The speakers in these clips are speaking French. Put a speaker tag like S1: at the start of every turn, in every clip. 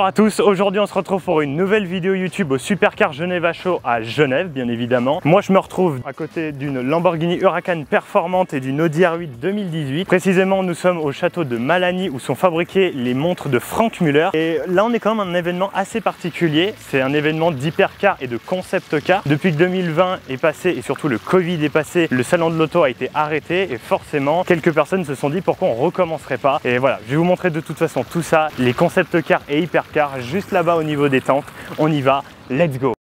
S1: à tous, aujourd'hui on se retrouve pour une nouvelle vidéo YouTube au Supercar Geneva Show à Genève bien évidemment. Moi je me retrouve à côté d'une Lamborghini Huracan performante et d'une Audi R8 2018. Précisément nous sommes au château de Malany où sont fabriquées les montres de Franck Muller. Et là on est quand même un événement assez particulier, c'est un événement d'hypercar et de concept car. Depuis que 2020 est passé et surtout le Covid est passé, le salon de l'auto a été arrêté et forcément quelques personnes se sont dit pourquoi on recommencerait pas. Et voilà, je vais vous montrer de toute façon tout ça, les concept cars et hypercar juste là-bas au niveau des tentes. On y va, let's go!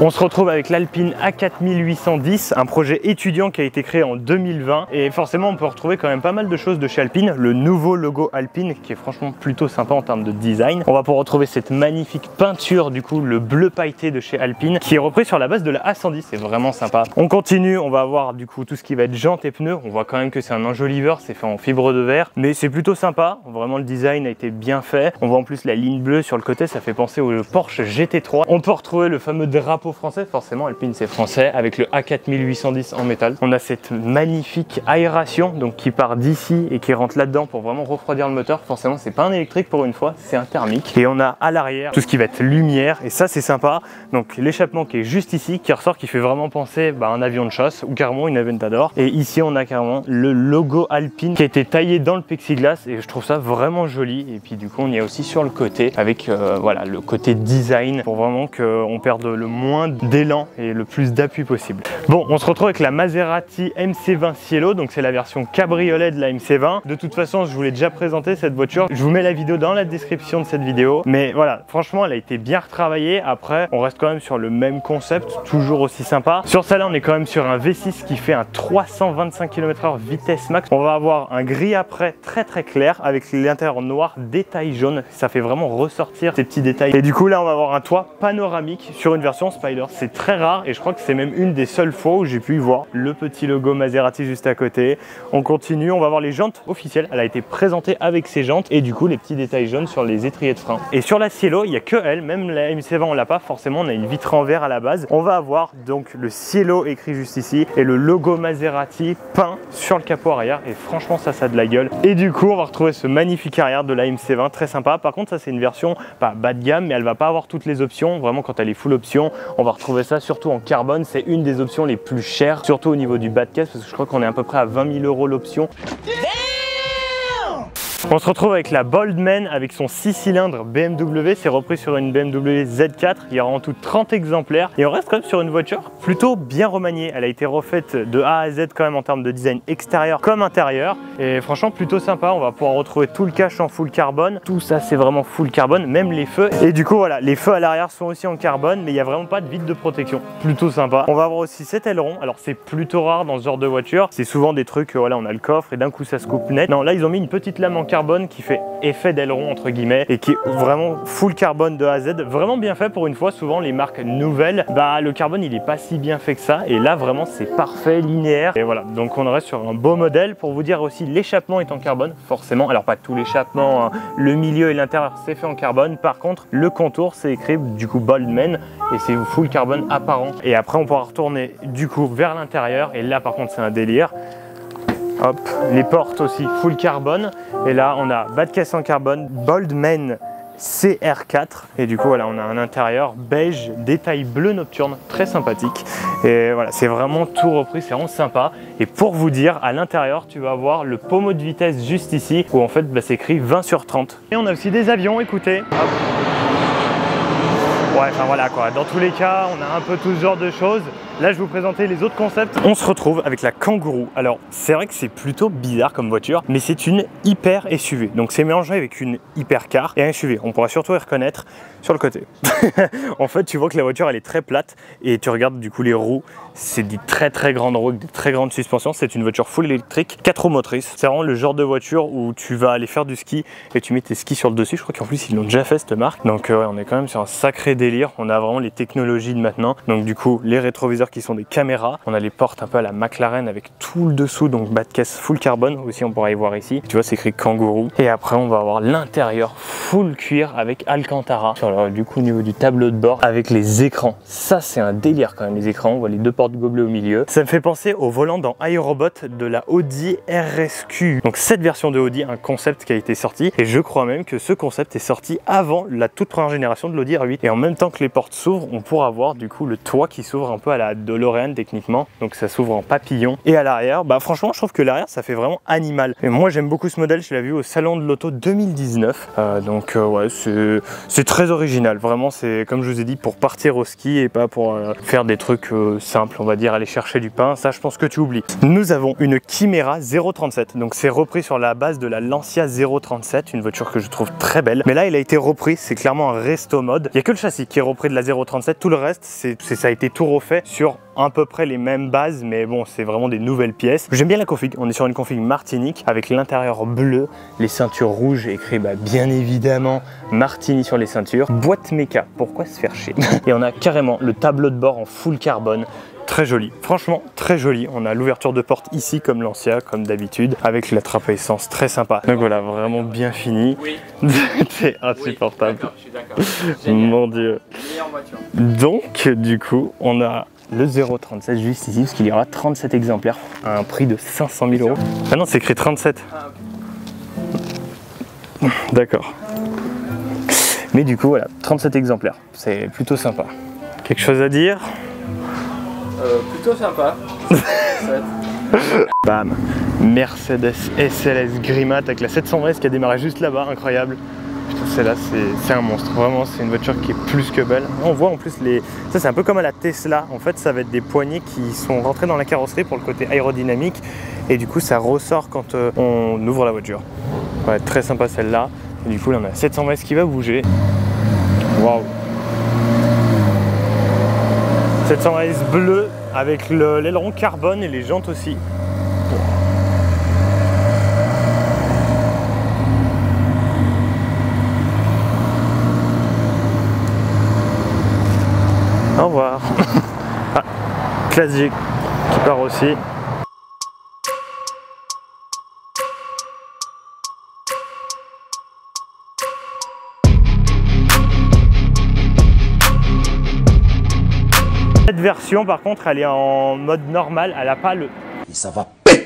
S1: On se retrouve avec l'Alpine A4810, un projet étudiant qui a été créé en 2020 et forcément on peut retrouver quand même pas mal de choses de chez Alpine. Le nouveau logo Alpine qui est franchement plutôt sympa en termes de design. On va pouvoir retrouver cette magnifique peinture du coup, le bleu pailleté de chez Alpine qui est repris sur la base de la A110, c'est vraiment sympa. On continue, on va avoir du coup tout ce qui va être jantes et pneus. On voit quand même que c'est un enjoliveur, c'est fait en fibre de verre mais c'est plutôt sympa, vraiment le design a été bien fait. On voit en plus la ligne bleue sur le côté, ça fait penser au Porsche GT3. On peut retrouver le fameux drapeau français, forcément Alpine c'est français, avec le A4810 en métal. On a cette magnifique aération donc qui part d'ici et qui rentre là-dedans pour vraiment refroidir le moteur. Forcément c'est pas un électrique pour une fois, c'est un thermique. Et on a à l'arrière tout ce qui va être lumière et ça c'est sympa. Donc l'échappement qui est juste ici, qui ressort, qui fait vraiment penser à un avion de chasse ou carrément une Aventador. Et ici on a carrément le logo Alpine qui a été taillé dans le plexiglas et je trouve ça vraiment joli. Et puis du coup on y a aussi sur le côté avec voilà le côté design pour vraiment qu'on perde le moins d'élan et le plus d'appui possible. Bon, on se retrouve avec la Maserati MC20 Cielo, donc c'est la version cabriolet de la MC20. De toute façon, je vous l'ai déjà présenté cette voiture. Je vous mets la vidéo dans la description de cette vidéo. Mais voilà, franchement, elle a été bien retravaillée. Après, on reste quand même sur le même concept, toujours aussi sympa. Sur celle-là, on est quand même sur un V6 qui fait un 325 km/h vitesse max. On va avoir un gris après très clair avec l'intérieur noir, détail jaune. Ça fait vraiment ressortir ces petits détails. Et du coup, là, on va avoir un toit panoramique sur une version Spider. C'est très rare et je crois que c'est même une des seules fois où j'ai pu y voir le petit logo Maserati juste à côté. On continue, on va voir les jantes officielles. Elle a été présentée avec ses jantes et du coup les petits détails jaunes sur les étriers de frein. Et sur la Cielo, il n'y a que elle, même la MC20 on l'a pas, forcément on a une vitre en verre à la base. On va avoir donc le Cielo écrit juste ici et le logo Maserati peint sur le capot arrière et franchement ça a de la gueule. Et du coup on va retrouver ce magnifique arrière de la MC20, très sympa. Par contre ça c'est une version pas bas de gamme mais elle va pas avoir toutes les options. Vraiment quand elle est full option, on va retrouver ça surtout en carbone, c'est une des options les plus chères, surtout au niveau du bas de caisse parce que je crois qu'on est à peu près à 20 000 € l'option. On se retrouve avec la Boldman avec son 6 cylindres BMW, c'est repris sur une BMW Z4, il y aura en tout 30 exemplaires et on reste quand même sur une voiture plutôt bien remaniée. Elle a été refaite de A à Z quand même en termes de design extérieur comme intérieur et franchement plutôt sympa. On va pouvoir retrouver tout le cache en full carbone, tout ça c'est vraiment full carbone, même les feux. Et du coup voilà, les feux à l'arrière sont aussi en carbone mais il n'y a vraiment pas de vitre de protection, plutôt sympa. On va avoir aussi cet aileron, alors c'est plutôt rare dans ce genre de voiture, c'est souvent des trucs, voilà on a le coffre et d'un coup ça se coupe net. Non là ils ont mis une petite lame en carbone qui fait effet d'aileron entre guillemets et qui est vraiment full carbone de A à Z, vraiment bien fait pour une fois. Souvent les marques nouvelles, le carbone il est pas si bien fait que ça et là vraiment c'est parfait, linéaire et voilà, donc on reste sur un beau modèle. Pour vous dire aussi, l'échappement est en carbone forcément, alors pas tout l'échappement, hein. Le milieu et l'intérieur c'est fait en carbone, par contre le contour c'est écrit du coup Boldman et c'est full carbone apparent. Et après on pourra retourner du coup vers l'intérieur et là par contre c'est un délire. Hop, les portes aussi full carbone et là on a bas de caisse en carbone, Boldman CR4 et du coup voilà on a un intérieur beige, détail bleu nocturne, très sympathique et voilà c'est vraiment tout repris, c'est vraiment sympa. Et pour vous dire, à l'intérieur tu vas avoir le pommeau de vitesse juste ici où en fait c'est écrit 20/30. Et on a aussi des avions, écoutez. Hop. Ouais, enfin voilà quoi, dans tous les cas on a un peu tout ce genre de choses. Là je vais vous présenter les autres concepts. On se retrouve avec la Kangoo. Alors c'est vrai que c'est plutôt bizarre comme voiture, mais c'est une hyper SUV. Donc c'est mélangé avec une hypercar et un SUV. On pourra surtout y reconnaître sur le côté. En fait tu vois que la voiture elle est très plate et tu regardes du coup les roues, c'est des très grandes roues avec des très grandes suspensions. C'est une voiture full électrique, 4 roues motrices. C'est vraiment le genre de voiture où tu vas aller faire du ski et tu mets tes skis sur le dessus. Je crois qu'en plus ils l'ont déjà fait cette marque. Donc ouais, on est quand même sur un sacré délire. On a vraiment les technologies de maintenant. Donc du coup les rétroviseurs capteurs qui sont des caméras. On a les portes un peu à la McLaren avec tout le dessous, donc bas de caisse full carbone aussi, on pourra y voir ici. Tu vois, c'est écrit Kangourou. Et après, on va avoir l'intérieur full cuir avec Alcantara. Alors, du coup, au niveau du tableau de bord, avec les écrans. Ça, c'est un délire quand même, les écrans. On voit les deux portes gobelets au milieu. Ça me fait penser au volant dans iRobot de la Audi RSQ. Donc, cette version de Audi, un concept qui a été sorti. Et je crois même que ce concept est sorti avant la toute première génération de l'Audi R8. Et en même temps que les portes s'ouvrent, on pourra voir du coup le toit qui s'ouvre un peu à la DeLorean techniquement. Donc, ça s'ouvre en papillon. Et à l'arrière, bah franchement, je trouve que l'arrière, ça fait vraiment animal. Et moi, j'aime beaucoup ce modèle. Je l'ai vu au salon de l'auto 2019. Ouais, c'est très original. Vraiment, c'est comme je vous ai dit, pour partir au ski et pas pour faire des trucs simples, on va dire, aller chercher du pain. Ça, je pense que tu oublies. Nous avons une Chimera 037. Donc, c'est repris sur la base de la Lancia 037, une voiture que je trouve très belle. Mais là, il a été repris. C'est clairement un resto mode. Il n'y a que le châssis qui est repris de la 037. Tout le reste, ça a été tout refait sur à peu près les mêmes bases, mais bon, c'est vraiment des nouvelles pièces. J'aime bien la config. On est sur une config Martinique avec l'intérieur bleu, les ceintures rouges, écrit bien évidemment Martini sur les ceintures. Boîte méca, pourquoi se faire chier? Et on a carrément le tableau de bord en full carbone. Très joli, franchement très joli. On a l'ouverture de porte ici comme l'ancien, comme d'habitude, avec la trappe à essence très sympa. Donc voilà, vraiment bien fini. Oui. C'est insupportable. Oui, je suis d'accord. Mon Dieu. Donc du coup, on a le 037 juste ici, parce qu'il y aura 37 exemplaires à un prix de 500 000 euros. Ah non, c'est écrit 37. D'accord. Mais du coup, voilà, 37 exemplaires. C'est plutôt sympa. Quelque chose à dire?
S2: Plutôt sympa.
S1: Bam, Mercedes SLS Grimat avec la 720S qui a démarré juste là-bas, incroyable. Putain, celle-là, c'est un monstre. Vraiment, c'est une voiture qui est plus que belle. On voit en plus ça, c'est un peu comme à la Tesla. En fait, ça va être des poignées qui sont rentrées dans la carrosserie pour le côté aérodynamique. Et du coup, ça ressort quand on ouvre la voiture. Ouais, très sympa celle-là. Et du coup, là, on a 720S qui va bouger. Waouh! 720S bleu avec l'aileron carbone et les jantes aussi. Au revoir. Ah, classique qui part aussi. Cette version par contre elle est en mode normal, elle n'a pas le...
S3: Et ça va péter.